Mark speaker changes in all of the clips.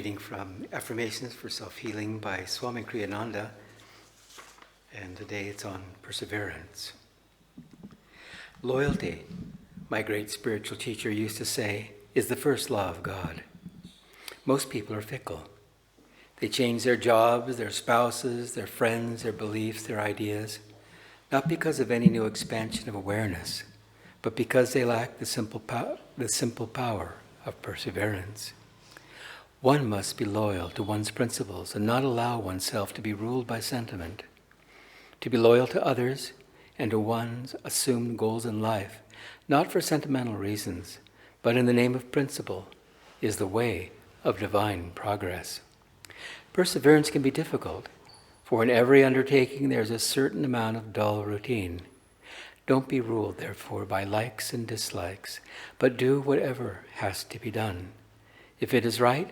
Speaker 1: reading from Affirmations for Self-Healing by Swami Kriyananda, and today it's on perseverance. Loyalty, my great spiritual teacher used to say, is the first law of God. Most people are fickle. They change their jobs, their spouses, their friends, their beliefs, their ideas, not because of any new expansion of awareness, but because they lack the simple power of perseverance. One must be loyal to one's principles and not allow oneself to be ruled by sentiment. To be loyal to others and to one's assumed goals in life, not for sentimental reasons, but in the name of principle, is the way of divine progress. Perseverance can be difficult, for in every undertaking there is a certain amount of dull routine. Don't be ruled, therefore, by likes and dislikes, but do whatever has to be done. If it is right,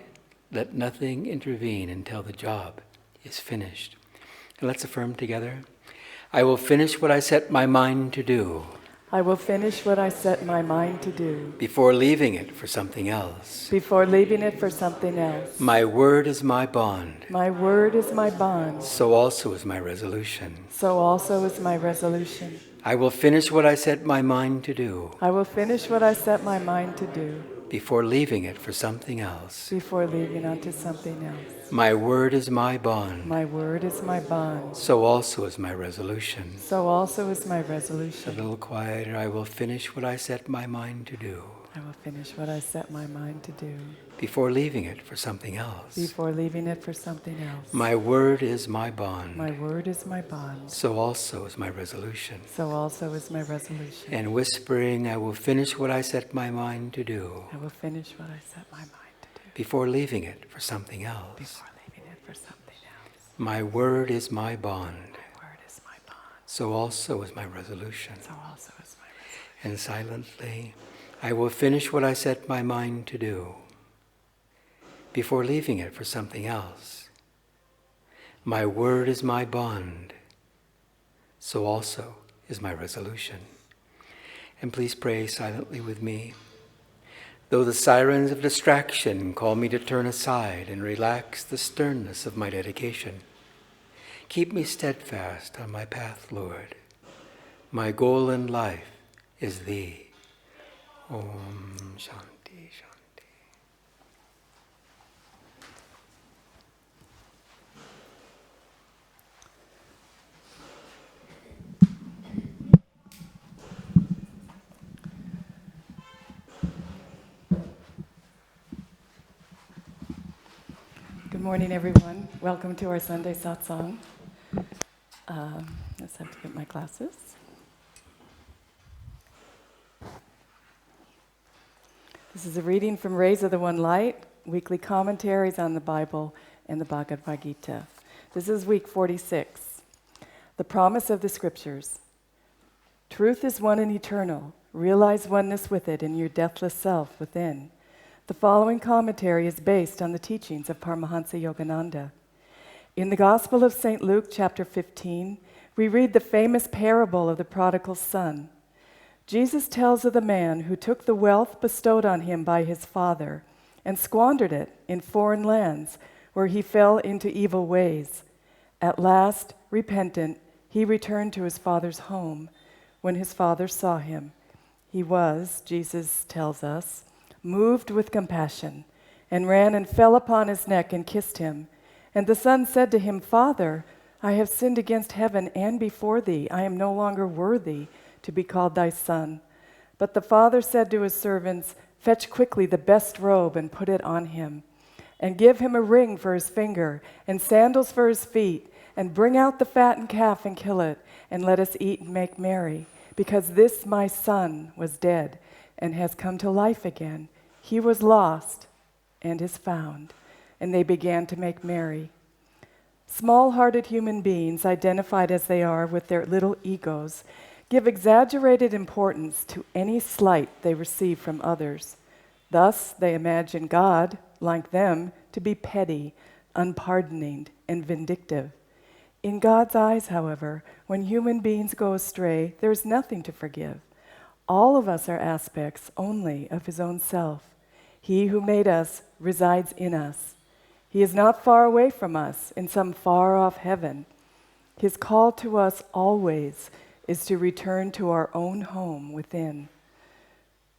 Speaker 1: let nothing intervene until the job is finished. And let's affirm together. I will finish what I set my mind to do.
Speaker 2: I will finish what I set my mind to do.
Speaker 1: Before leaving it for something else.
Speaker 2: Before leaving it for something else.
Speaker 1: My word is my bond.
Speaker 2: My word is my bond.
Speaker 1: So also is my resolution.
Speaker 2: So also is my resolution.
Speaker 1: I will finish what I set my mind to do.
Speaker 2: I will finish what I set my mind to do.
Speaker 1: Before leaving it for something else.
Speaker 2: Before leaving onto something else.
Speaker 1: My word is my bond.
Speaker 2: My word is my bond.
Speaker 1: So also is my resolution.
Speaker 2: So also is my
Speaker 1: A
Speaker 2: resolution.
Speaker 1: little quieter. I will finish what I set my mind to do.
Speaker 2: I will finish what I set my mind to do.
Speaker 1: Before leaving it for something else.
Speaker 2: Before leaving it for something else.
Speaker 1: My word is my bond.
Speaker 2: My word is my bond.
Speaker 1: So also is my resolution.
Speaker 2: So also is my resolution.
Speaker 1: And whispering, I will finish what I set my mind to do.
Speaker 2: I will finish what I set my mind to do.
Speaker 1: Before leaving it for something else.
Speaker 2: Before leaving it for something else.
Speaker 1: My word is my bond.
Speaker 2: My word is my bond.
Speaker 1: So also is my resolution.
Speaker 2: So also is my resolution.
Speaker 1: And silently, I will finish what I set my mind to do. Before leaving it for something else. My word is my bond. So also is my resolution. And please pray silently with me. Though the sirens of distraction call me to turn aside and relax the sternness of my dedication, keep me steadfast on my path, Lord. My goal in life is Thee. Om Shanti Shanti.
Speaker 2: Good morning, everyone. Welcome to our Sunday Satsang. Let's have to get my glasses. This is a reading from Rays of the One Light, weekly commentaries on the Bible and the Bhagavad Gita. This is week 46. The promise of the scriptures. Truth is one and eternal. Realize oneness with it in your deathless self within. The following commentary is based on the teachings of Paramahansa Yogananda. In the Gospel of St. Luke, chapter 15, we read the famous parable of the prodigal son. Jesus tells of the man who took the wealth bestowed on him by his father and squandered it in foreign lands where he fell into evil ways. At last, repentant, he returned to his father's home. When his father saw him, he was, Jesus tells us, moved with compassion, and ran and fell upon his neck and kissed him. And the son said to him, Father, I have sinned against heaven and before thee. I am no longer worthy to be called thy son. But the father said to his servants, Fetch quickly the best robe and put it on him, and give him a ring for his finger, and sandals for his feet, and bring out the fattened calf and kill it, and let us eat and make merry. Because this my son was dead, and has come to life again. He was lost, and is found. And they began to make merry. Small-hearted human beings, identified as they are with their little egos, give exaggerated importance to any slight they receive from others. Thus, they imagine God, like them, to be petty, unpardoning, and vindictive. In God's eyes, however, when human beings go astray, there is nothing to forgive. All of us are aspects only of His own self. He who made us resides in us. He is not far away from us in some far-off heaven. His call to us always is to return to our own home within.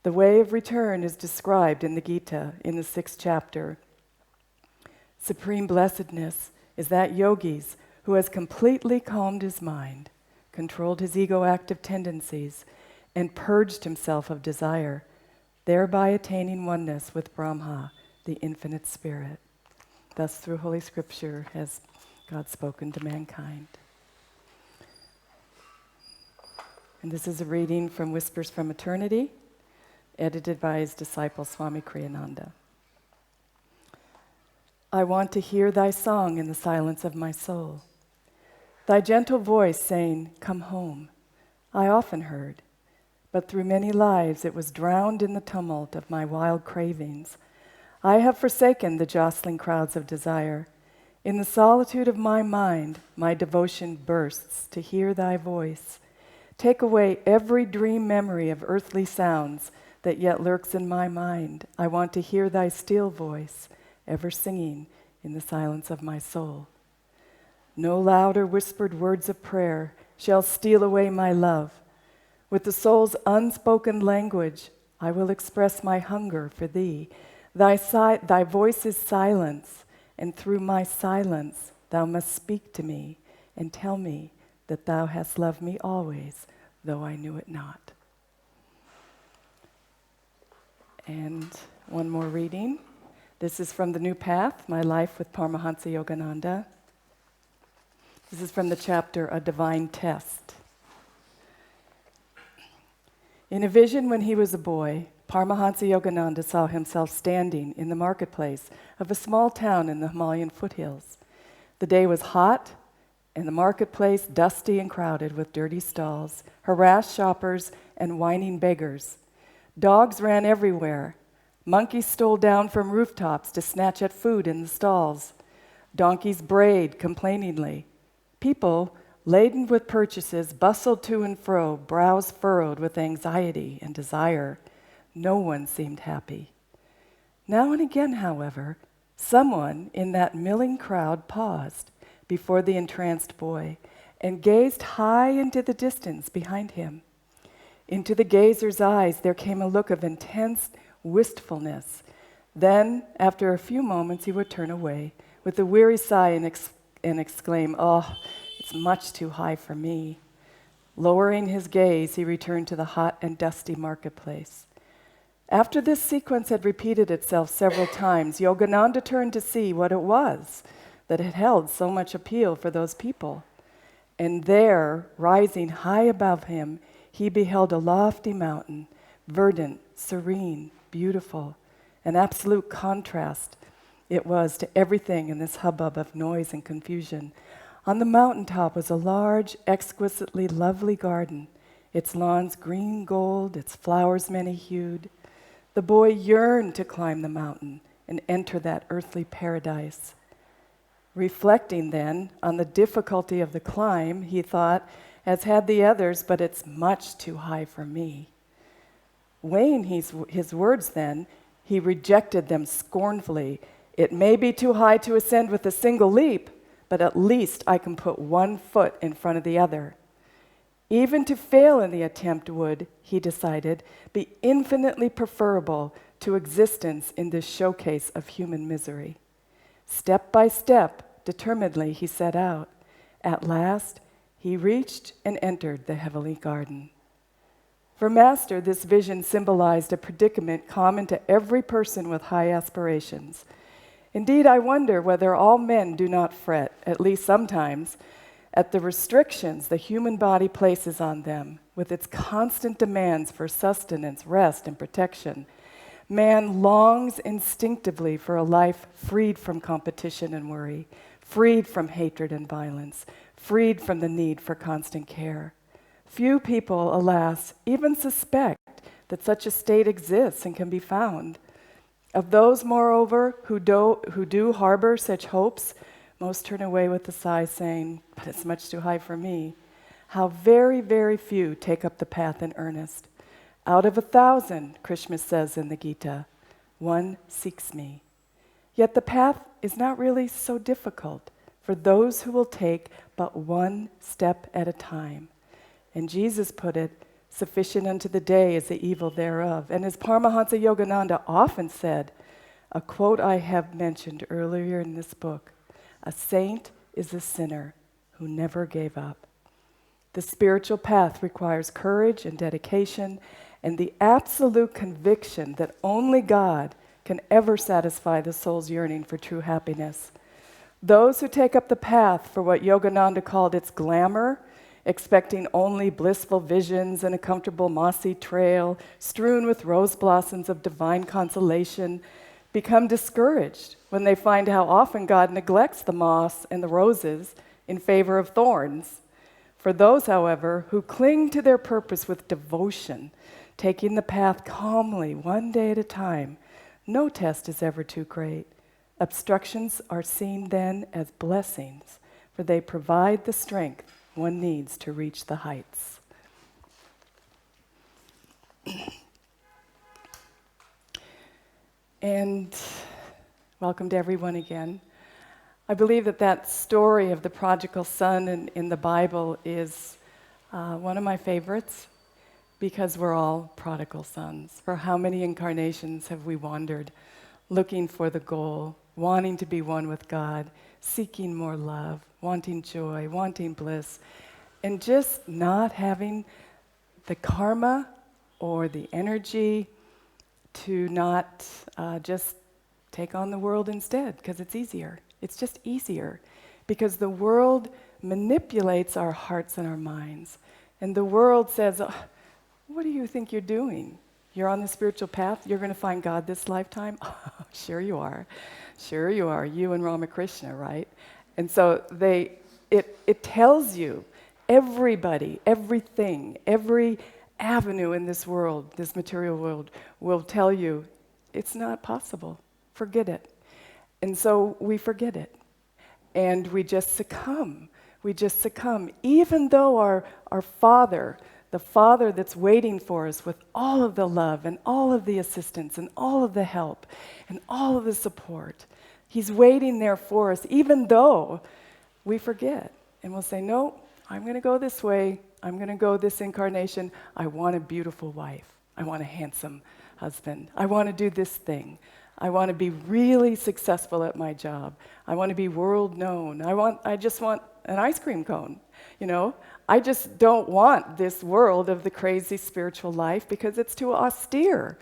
Speaker 2: The way of return is described in the Gita in the 6th chapter. Supreme blessedness is that yogi's who has completely calmed his mind, controlled his ego-active tendencies, and purged himself of desire, thereby attaining oneness with Brahma, the infinite spirit. Thus, through Holy Scripture, has God spoken to mankind. And this is a reading from Whispers from Eternity, edited by his disciple, Swami Kriyananda. I want to hear thy song in the silence of my soul. Thy gentle voice saying, "Come home," I often heard, but through many lives it was drowned in the tumult of my wild cravings. I have forsaken the jostling crowds of desire. In the solitude of my mind, my devotion bursts to hear thy voice. Take away every dream memory of earthly sounds that yet lurks in my mind. I want to hear thy still voice, ever singing in the silence of my soul. No louder whispered words of prayer shall steal away my love. With the soul's unspoken language, I will express my hunger for thee. Thy voice is silence, and through my silence thou must speak to me and tell me that thou hast loved me always, though I knew it not. And one more reading. This is from The New Path, My Life with Paramahansa Yogananda. This is from the chapter, A Divine Test. In a vision when he was a boy, Paramahansa Yogananda saw himself standing in the marketplace of a small town in the Himalayan foothills. The day was hot, and the marketplace dusty and crowded with dirty stalls, harassed shoppers, and whining beggars. Dogs ran everywhere. Monkeys stole down from rooftops to snatch at food in the stalls. Donkeys brayed complainingly. People, laden with purchases, bustled to and fro, brows furrowed with anxiety and desire. No one seemed happy. Now and again, however, someone in that milling crowd paused before the entranced boy and gazed high into the distance behind him. Into the gazer's eyes there came a look of intense wistfulness. Then, after a few moments, he would turn away with a weary sigh and exclaim, "Oh, it's much too high for me." Lowering his gaze, he returned to the hot and dusty marketplace. After this sequence had repeated itself several times, Yogananda turned to see what it was that had held so much appeal for those people. And there, rising high above him, he beheld a lofty mountain, verdant, serene, beautiful, an absolute contrast it was to everything in this hubbub of noise and confusion. On the mountaintop was a large, exquisitely lovely garden, its lawns green gold, its flowers many-hued. The boy yearned to climb the mountain and enter that earthly paradise. Reflecting then on the difficulty of the climb, he thought, as had the others, but it's much too high for me. Weighing his words then, he rejected them scornfully. It may be too high to ascend with a single leap, but at least I can put one foot in front of the other. Even to fail in the attempt would, he decided, be infinitely preferable to existence in this showcase of human misery. Step by step, determinedly he set out. At last, he reached and entered the heavenly garden. For Master, this vision symbolized a predicament common to every person with high aspirations. Indeed, I wonder whether all men do not fret, at least sometimes, at the restrictions the human body places on them, with its constant demands for sustenance, rest, and protection. Man longs instinctively for a life freed from competition and worry, freed from hatred and violence, freed from the need for constant care. Few people, alas, even suspect that such a state exists and can be found. Of those, moreover, who do harbor such hopes, most turn away with a sigh, saying, "But it's much too high for me." How very, very few take up the path in earnest. Out of 1,000, Krishna says in the Gita, one seeks me. Yet the path is not really so difficult for those who will take but one step at a time. And Jesus put it, sufficient unto the day is the evil thereof. And as Paramahansa Yogananda often said, a quote I have mentioned earlier in this book, a saint is a sinner who never gave up. The spiritual path requires courage and dedication and the absolute conviction that only God can ever satisfy the soul's yearning for true happiness. Those who take up the path for what Yogananda called its glamour, expecting only blissful visions and a comfortable mossy trail strewn with rose blossoms of divine consolation, become discouraged when they find how often God neglects the moss and the roses in favor of thorns. For those, however, who cling to their purpose with devotion, taking the path calmly one day at a time, no test is ever too great. Obstructions are seen then as blessings, for they provide the strength one needs to reach the heights. And welcome to everyone again. I believe that story of the prodigal son in the Bible is one of my favorites, because we're all prodigal sons. For how many incarnations have we wandered, looking for the goal, wanting to be one with God, seeking more love, wanting joy, wanting bliss, and just not having the karma or the energy to not just take on the world instead, because it's easier. It's just easier, because the world manipulates our hearts and our minds. And the world says, oh, what do you think you're doing? You're on the spiritual path? You're going to find God this lifetime? Oh, sure you are. Sure you are. You and Ramakrishna, right? And so it tells you, everybody, everything, every avenue in this world, this material world, will tell you, it's not possible. Forget it. And so we forget it. And we just succumb. We just succumb. Even though our Father, the Father that's waiting for us with all of the love and all of the assistance and all of the help and all of the support, He's waiting there for us, even though we forget. And we'll say, no, I'm going to go this way. I'm going to go this incarnation. I want a beautiful wife. I want a handsome husband. I want to do this thing. I want to be really successful at my job. I want to be world known. I just want an ice cream cone, you know? I just don't want this world of the crazy spiritual life because it's too austere.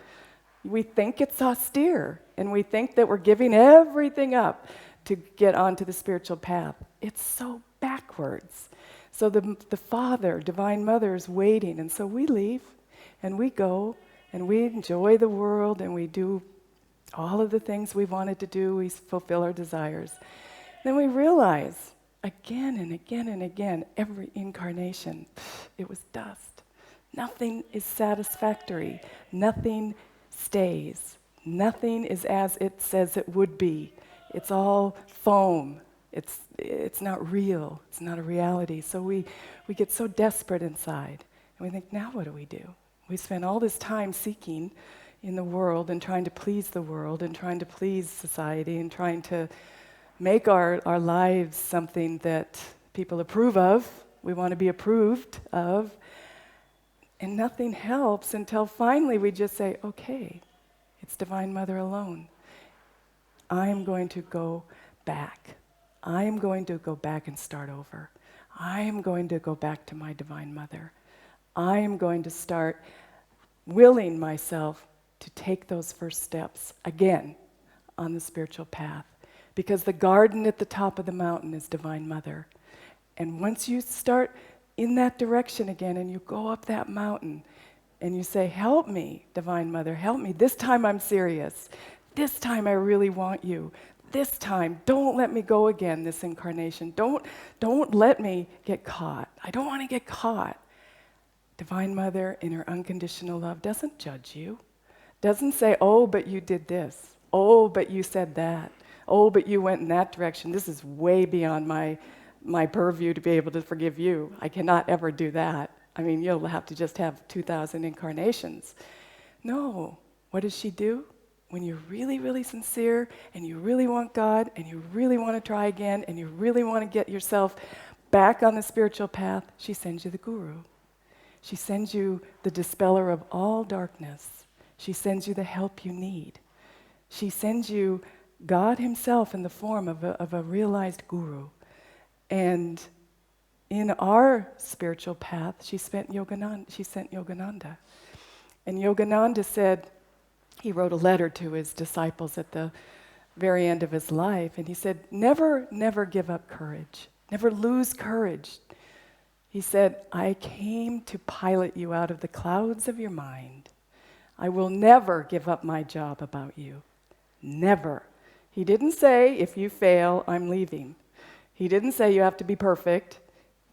Speaker 2: We think it's austere, and we think that we're giving everything up to get onto the spiritual path. It's so backwards. So the Father, Divine Mother, is waiting, and so we leave, and we go, and we enjoy the world, and we do all of the things we wanted to do. We fulfill our desires. Then we realize, again and again and again, every incarnation, it was dust. Nothing is satisfactory. Nothing stays. Nothing is as it says it would be. It's all foam. It's not real. It's not a reality. So we get so desperate inside. And we think, now what do? We spend all this time seeking in the world and trying to please the world and trying to please society and trying to make our lives something that people approve of. We want to be approved of. And nothing helps until finally we just say, okay, it's Divine Mother alone. I am going to go back. I am going to go back and start over. I am going to go back to my Divine Mother. I am going to start willing myself to take those first steps again on the spiritual path. Because the garden at the top of the mountain is Divine Mother. And once you start in that direction again and you go up that mountain and you say, help me, Divine Mother, help me. This time I'm serious. This time I really want you. This time, don't let me go again this incarnation. Don't let me get caught. I don't want to get caught. Divine Mother, in her unconditional love, doesn't judge you. Doesn't say, oh, but you did this. Oh, but you said that. Oh, but you went in that direction. This is way beyond my purview to be able to forgive you. I cannot ever do that. I mean, you'll have to just have 2,000 incarnations. No. What does she do? when you're really, really sincere and you really want God and you really want to try again and you really want to get yourself back on the spiritual path, she sends you the guru. She sends you the dispeller of all darkness. She sends you the help you need. She sends you God himself in the form of a realized guru. And in our spiritual path, she sent Yogananda. And Yogananda said, he wrote a letter to his disciples at the very end of his life, and he said, never, never give up courage. Never lose courage. He said, I came to pilot you out of the clouds of your mind. I will never give up my job about you. Never. He didn't say, if you fail, I'm leaving. He didn't say you have to be perfect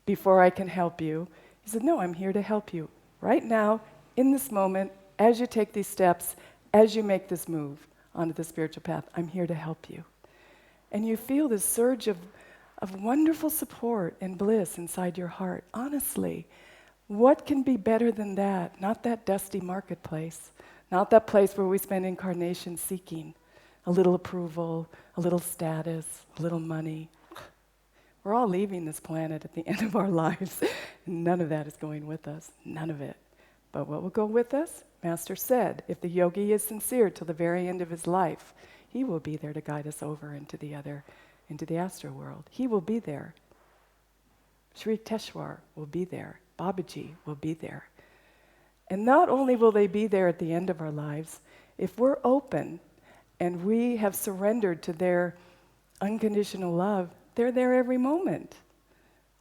Speaker 2: before I can help you. He said, no, I'm here to help you right now, in this moment, as you take these steps, as you make this move onto the spiritual path. I'm here to help you. And you feel this surge of wonderful support and bliss inside your heart. Honestly, what can be better than that? Not that dusty marketplace, not that place where we spend incarnations seeking a little approval, a little status, a little money. We're all leaving this planet at the end of our lives. None of that is going with us, none of it. But what will go with us? Master said, if the yogi is sincere till the very end of his life, he will be there to guide us over into the astral world. He will be there. Sri Teshwar will be there. Babaji will be there. And not only will they be there at the end of our lives, if we're open and we have surrendered to their unconditional love, they're there every moment.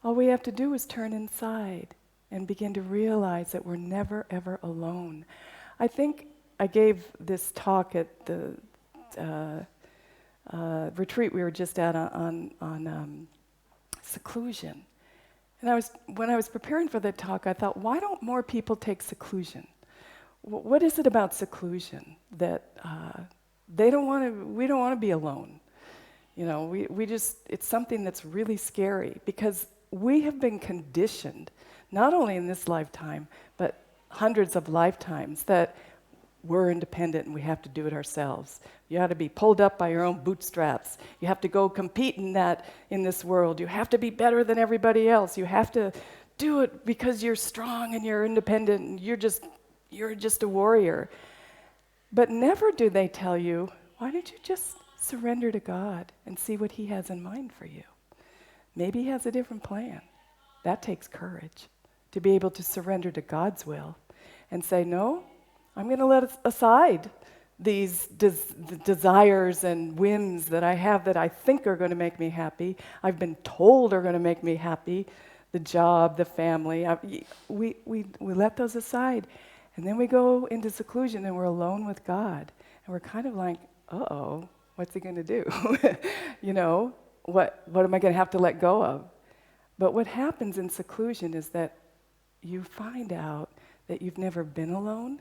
Speaker 2: All we have to do is turn inside and begin to realize that we're never, ever alone. I think I gave this talk at the retreat we were just at on seclusion. And when I was preparing for that talk, I thought, why don't more people take seclusion? What is it about seclusion that we don't want to be alone? You know, it's something that's really scary because we have been conditioned, not only in this lifetime, but hundreds of lifetimes, that we're independent and we have to do it ourselves. You have to be pulled up by your own bootstraps. You have to go compete in this world. You have to be better than everybody else. You have to do it because you're strong and you're independent and you're just a warrior. But never do they tell you, why don't you just surrender to God and see what He has in mind for you? Maybe He has a different plan. That takes courage, to be able to surrender to God's will and say, no, I'm going to let aside these desires and whims that I have that I think are going to make me happy, I've been told are going to make me happy, the job, the family. We let those aside. And then we go into seclusion and we're alone with God. And we're kind of like, uh-oh, what's He going to do? You know, what am I going to have to let go of? But what happens in seclusion is that you find out that you've never been alone,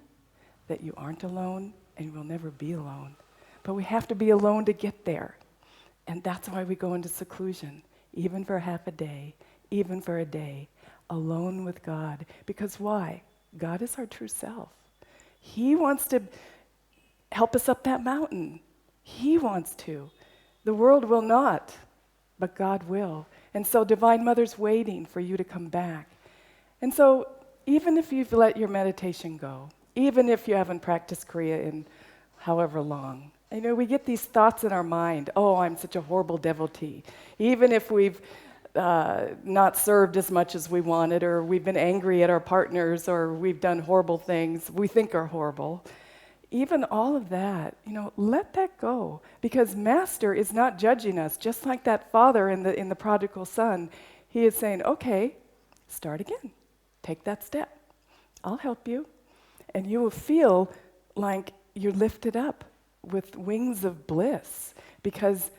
Speaker 2: that you aren't alone, and you will never be alone. But we have to be alone to get there. And that's why we go into seclusion, even for half a day, even for a day, alone with God. Because why? God is our true self. He wants to help us up that mountain. He wants to. The world will not, but God will. And so Divine Mother's waiting for you to come back. And so even if you've let your meditation go, even if you haven't practiced Kriya in however long, you know, we get these thoughts in our mind, oh, I'm such a horrible devotee. Even if we've not served as much as we wanted, or we've been angry at our partners, or we've done horrible things we think are horrible, even all of that, you know, let that go. Because Master is not judging us, just like that father in the prodigal son. He is saying, okay, start again. Take that step. I'll help you. And you will feel like you're lifted up with wings of bliss. Because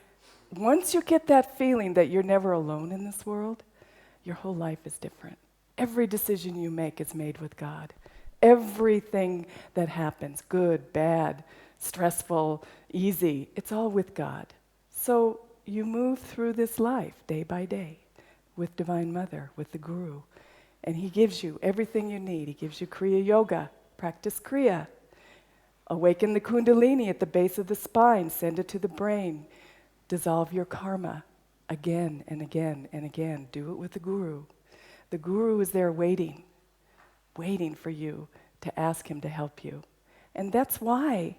Speaker 2: once you get that feeling that you're never alone in this world, your whole life is different. Every decision you make is made with God. Everything that happens, good, bad, stressful, easy, it's all with God. So you move through this life day by day with Divine Mother, with the Guru. And He gives you everything you need. He gives you Kriya Yoga. Practice Kriya. Awaken the kundalini at the base of the spine, send it to the brain. Dissolve your karma again and again and again. Do it with the guru. The guru is there waiting for you to ask him to help you. And that's why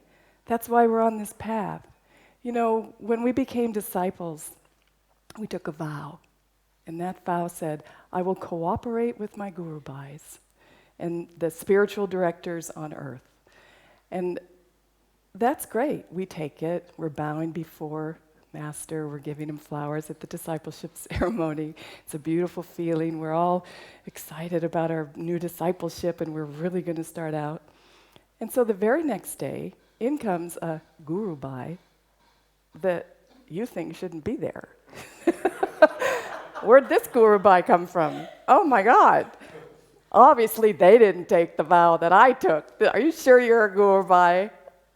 Speaker 2: we're on this path. You know, when we became disciples, we took a vow. And that vow said, I will cooperate with my Guru Bhais and the spiritual directors on earth. And that's great. We take it. We're bowing before Master. We're giving him flowers at the discipleship ceremony. It's a beautiful feeling. We're all excited about our new discipleship, and we're really going to start out. And so the very next day, in comes a Guru Bhai that you think shouldn't be there. Where'd this Guru Bhai come from? Oh my God. Obviously, they didn't take the vow that I took. Are you sure you're a Guru Bhai?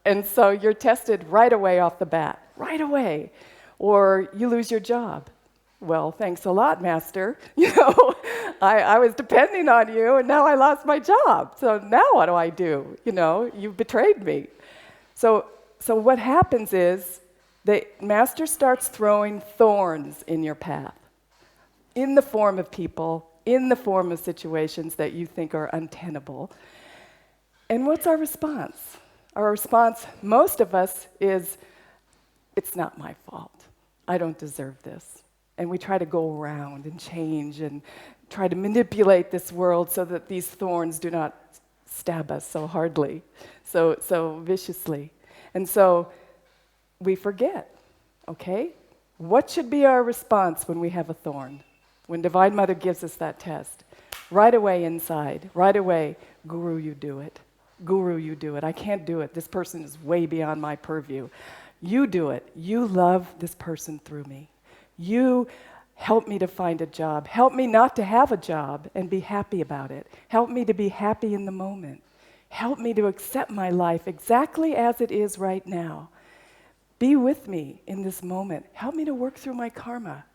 Speaker 2: And so you're tested right away off the bat, right away. Or you lose your job. Well, thanks a lot, Master. You know, I was depending on you, and now I lost my job. So now what do I do? You know, you betrayed me. So what happens is the Master starts throwing thorns in your path, in the form of people, in the form of situations that you think are untenable. And what's our response? Our response, most of us, is, it's not my fault. I don't deserve this. And we try to go around and change and try to manipulate this world so that these thorns do not stab us so hardly, so viciously. And so we forget, okay? What should be our response when we have a thorn? When Divine Mother gives us that test, right away inside, right away, Guru, you do it. Guru, you do it. I can't do it. This person is way beyond my purview. You do it. You love this person through me. You help me to find a job. Help me not to have a job and be happy about it. Help me to be happy in the moment. Help me to accept my life exactly as it is right now. Be with me in this moment. Help me to work through my karma.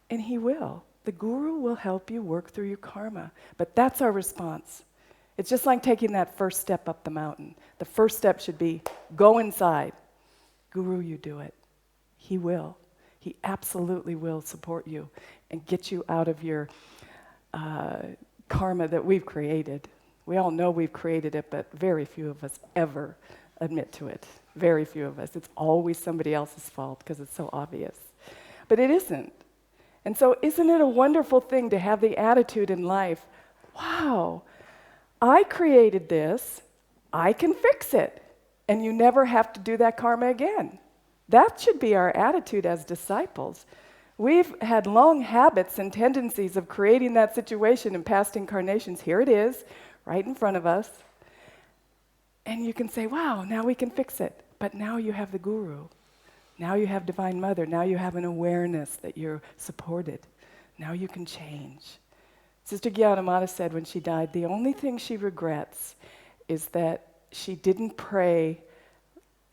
Speaker 2: And he will. The Guru will help you work through your karma. But that's our response. It's just like taking that first step up the mountain. The first step should be, go inside. Guru, you do it. He will. He absolutely will support you and get you out of your karma that we've created. We all know we've created it, but very few of us ever admit to it. Very few of us. It's always somebody else's fault because it's so obvious. But it isn't. And so isn't it a wonderful thing to have the attitude in life, wow, I created this, I can fix it, and you never have to do that karma again. That should be our attitude as disciples. We've had long habits and tendencies of creating that situation in past incarnations. Here it is, right in front of us. And you can say, wow, now we can fix it. But now you have the Guru. Now you have Divine Mother. Now you have an awareness that you're supported. Now you can change. Sister Gyanamata said when she died, the only thing she regrets is that she didn't pray,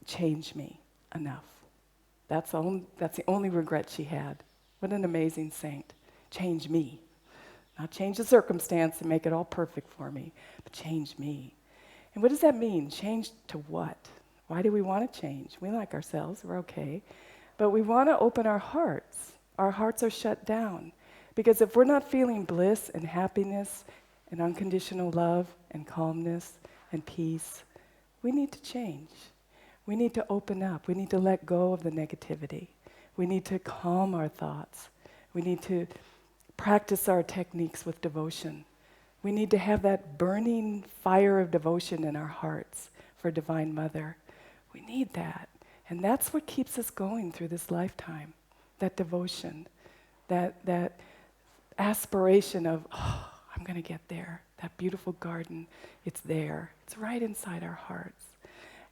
Speaker 2: change me, enough. That's the only regret she had. What an amazing saint. Change me. Not change the circumstance and make it all perfect for me, but change me. And what does that mean? Change to what? Why do we want to change? We like ourselves, we're okay. But we want to open our hearts. Our hearts are shut down. Because if we're not feeling bliss and happiness and unconditional love and calmness and peace, we need to change. We need to open up. We need to let go of the negativity. We need to calm our thoughts. We need to practice our techniques with devotion. We need to have that burning fire of devotion in our hearts for Divine Mother. We need that. And that's what keeps us going through this lifetime, that devotion, that aspiration of, oh, I'm going to get there. That beautiful garden, it's there. It's right inside our hearts.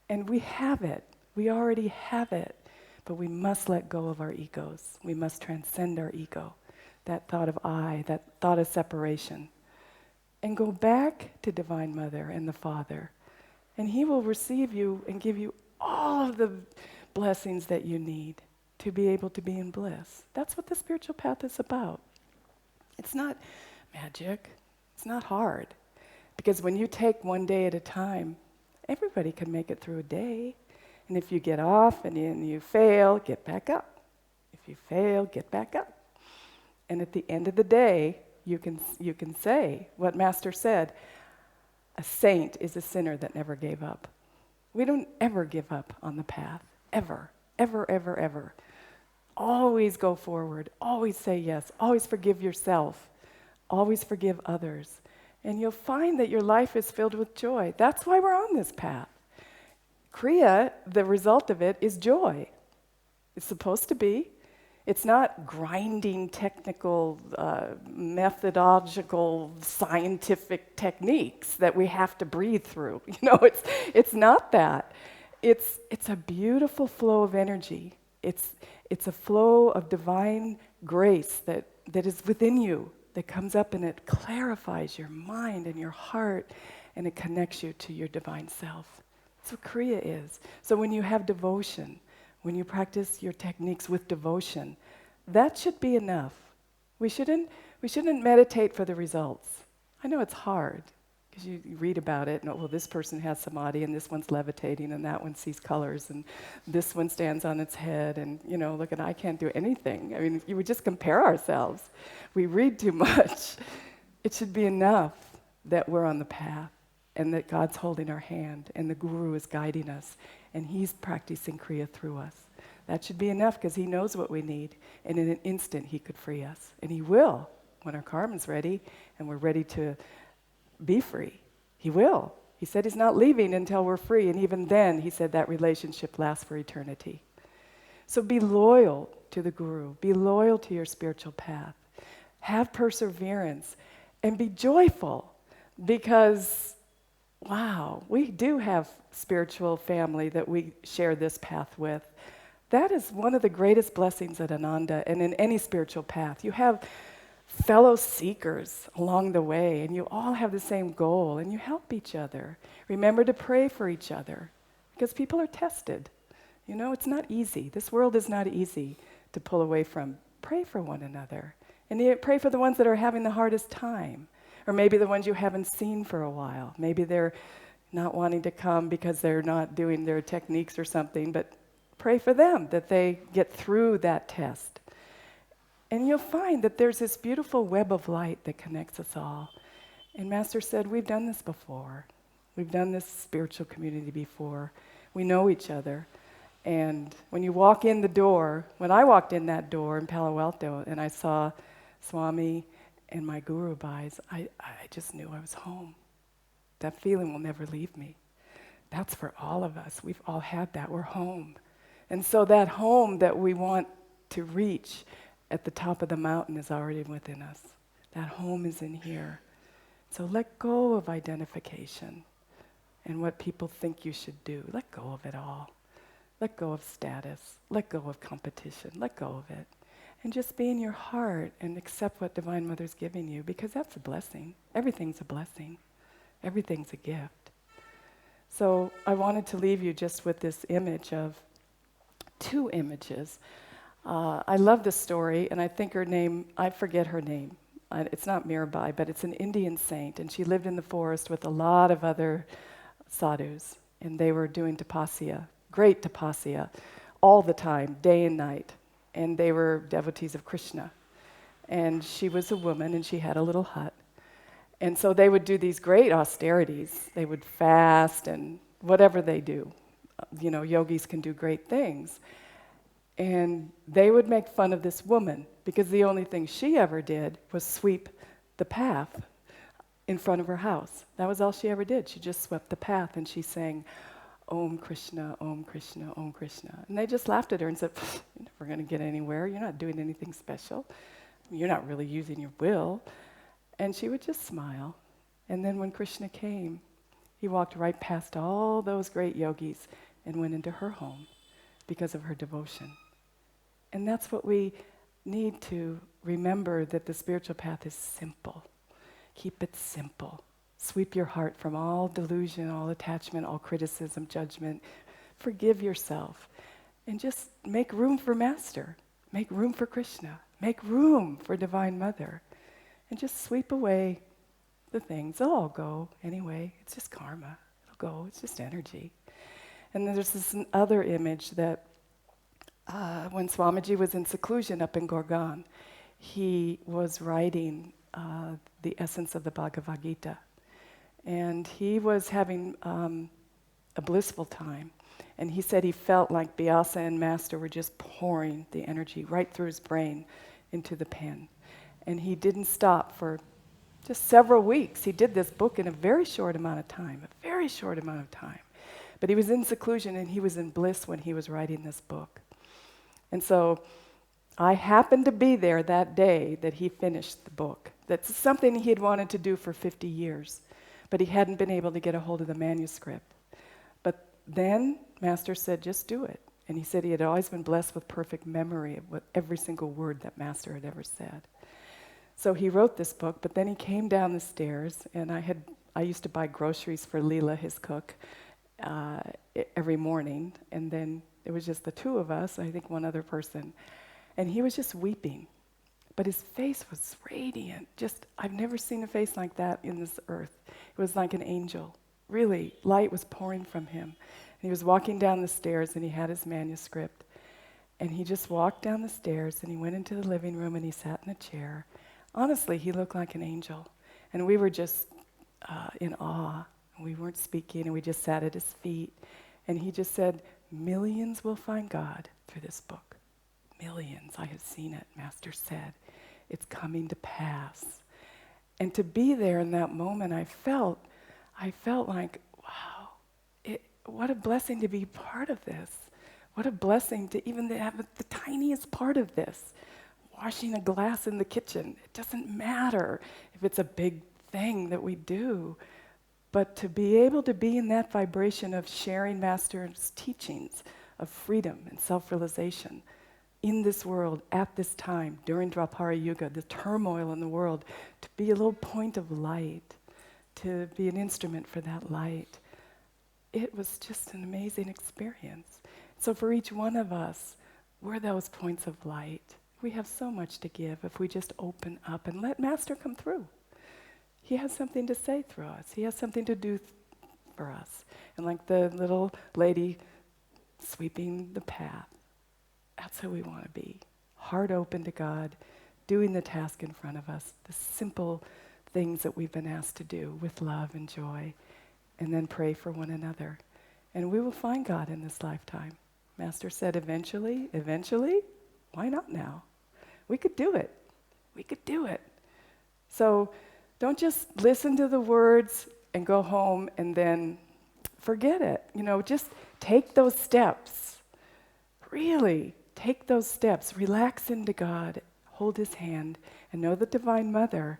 Speaker 2: And we have it. We already have it. But we must let go of our egos. We must transcend our ego, that thought of I, that thought of separation, and go back to Divine Mother and the Father. And He will receive you and give you all of the blessings that you need to be able to be in bliss. That's what the spiritual path is about. It's not magic. It's not hard. Because when you take one day at a time Everybody can make it through a day. And if you get off and you fail, get back up. If you fail, get back up. And at the end of the day, you can say what Master said, a saint is a sinner that never gave up. We don't ever give up on the path, ever, ever, ever, ever. Always go forward, always say yes, always forgive yourself, always forgive others. And you'll find that your life is filled with joy. That's why we're on this path. Kriya, the result of it is joy. It's supposed to be. It's not grinding technical, methodological, scientific techniques that we have to breathe through. It's not that. It's a beautiful flow of energy. It's a flow of divine grace that is within you, that comes up and it clarifies your mind and your heart, and it connects you to your divine self. That's what Kriya is. So when you have devotion, when you practice your techniques with devotion, that should be enough. We shouldn't meditate for the results. I know it's hard, because you read about it, and well, this person has samadhi, and this one's levitating, and that one sees colors, and this one stands on its head, and look, and I can't do anything. I mean, you would just compare ourselves. We read too much. It should be enough that we're on the path, and that God's holding our hand, and the Guru is guiding us, and He's practicing Kriya through us. That should be enough, because He knows what we need, and in an instant He could free us. And He will, when our karma's ready, and we're ready to be free. He will. He said He's not leaving until we're free, and even then, He said that relationship lasts for eternity. So be loyal to the Guru. Be loyal to your spiritual path. Have perseverance, and be joyful, because wow, we do have spiritual family that we share this path with. That is one of the greatest blessings at Ananda and in any spiritual path. You have fellow seekers along the way, and you all have the same goal, and you help each other. Remember to pray for each other, because people are tested. It's not easy. This world is not easy to pull away from. Pray for one another. And you pray for the ones that are having the hardest time. Or maybe the ones you haven't seen for a while. Maybe they're not wanting to come because they're not doing their techniques or something, but pray for them, that they get through that test. And you'll find that there's this beautiful web of light that connects us all. And Master said, we've done this before. We've done this spiritual community before. We know each other. And when you walk in the door, when I walked in that door in Palo Alto and I saw Swami and my Guru Bhais, I just knew I was home. That feeling will never leave me. That's for all of us. We've all had that. We're home. And so that home that we want to reach at the top of the mountain is already within us. That home is in here. So let go of identification and what people think you should do. Let go of it all. Let go of status. Let go of competition. Let go of it. And just be in your heart and accept what Divine Mother's giving you, because that's a blessing. Everything's a blessing. Everything's a gift. So I wanted to leave you just with this image of two images. I love this story, and I think her name, I forget her name. It's not Mirabai, but it's an Indian saint, and she lived in the forest with a lot of other sadhus, and they were doing tapasya, great tapasya, all the time, day and night. And they were devotees of Krishna. And she was a woman, and she had a little hut. And so they would do these great austerities. They would fast and whatever they do. Yogis can do great things. And they would make fun of this woman, because the only thing she ever did was sweep the path in front of her house. That was all she ever did. She just swept the path, and she sang, Om Krishna, Om Krishna, Om Krishna. And they just laughed at her and said, you're never going to get anywhere. You're not doing anything special. You're not really using your will. And she would just smile. And then when Krishna came, he walked right past all those great yogis and went into her home because of her devotion. And that's what we need to remember, that the spiritual path is simple. Keep it simple. Sweep your heart from all delusion, all attachment, all criticism, judgment. Forgive yourself. And just make room for Master. Make room for Krishna. Make room for Divine Mother. And just sweep away the things. They'll all go anyway. It's just karma. It'll go. It's just energy. And then there's this other image that when Swamiji was in seclusion up in Gorgan, he was writing the essence of the Bhagavad Gita. And he was having a blissful time. And he said he felt like Vyasa and Master were just pouring the energy right through his brain into the pen. And he didn't stop for just several weeks. He did this book in a very short amount of time, But he was in seclusion and he was in bliss when he was writing this book. And so I happened to be there that day that he finished the book. That's something he had wanted to do for 50 years, but he hadn't been able to get a hold of the manuscript. But then Master said, just do it. And he said he had always been blessed with perfect memory of what every single word that Master had ever said. So he wrote this book, but then he came down the stairs, and I used to buy groceries for Leela, his cook, every morning, and then it was just the two of us, I think one other person, and he was just weeping. But his face was radiant. I've never seen a face like that in this earth. It was like an angel. Really, light was pouring from him. And he was walking down the stairs, and he had his manuscript, and he just walked down the stairs, and he went into the living room, and he sat in a chair. Honestly, he looked like an angel. And we were just in awe. We weren't speaking, and we just sat at his feet. And he just said, millions will find God through this book. Millions. I have seen it, Master said. It's coming to pass. And to be there in that moment, I felt like, wow, what a blessing to be part of this. What a blessing to even have the tiniest part of this. Washing a glass in the kitchen. It doesn't matter if it's a big thing that we do, but to be able to be in that vibration of sharing Master's teachings of freedom and self-realization in this world, at this time, during Dwapara Yuga, the turmoil in the world, to be a little point of light, to be an instrument for that light. It was just an amazing experience. So for each one of us, we're those points of light. We have so much to give if we just open up and let Master come through. He has something to say through us. He has something to do for us. And like the little lady sweeping the path, that's who we want to be. Heart open to God, doing the task in front of us, the simple things that we've been asked to do with love and joy, and then pray for one another. And we will find God in this lifetime. Master said eventually, why not now? We could do it. So don't just listen to the words and go home and then forget it. Just take those steps. Really, take those steps. Relax into God, hold His hand, and know the Divine Mother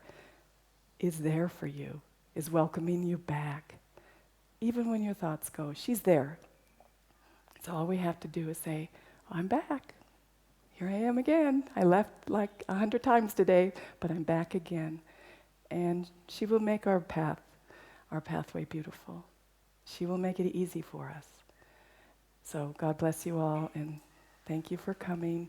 Speaker 2: is there for you, is welcoming you back. Even when your thoughts go, she's there. So all we have to do is say, I'm back. Here I am again. I left like 100 times today, but I'm back again. And she will make our pathway beautiful. She will make it easy for us. So God bless you all, and thank you for coming.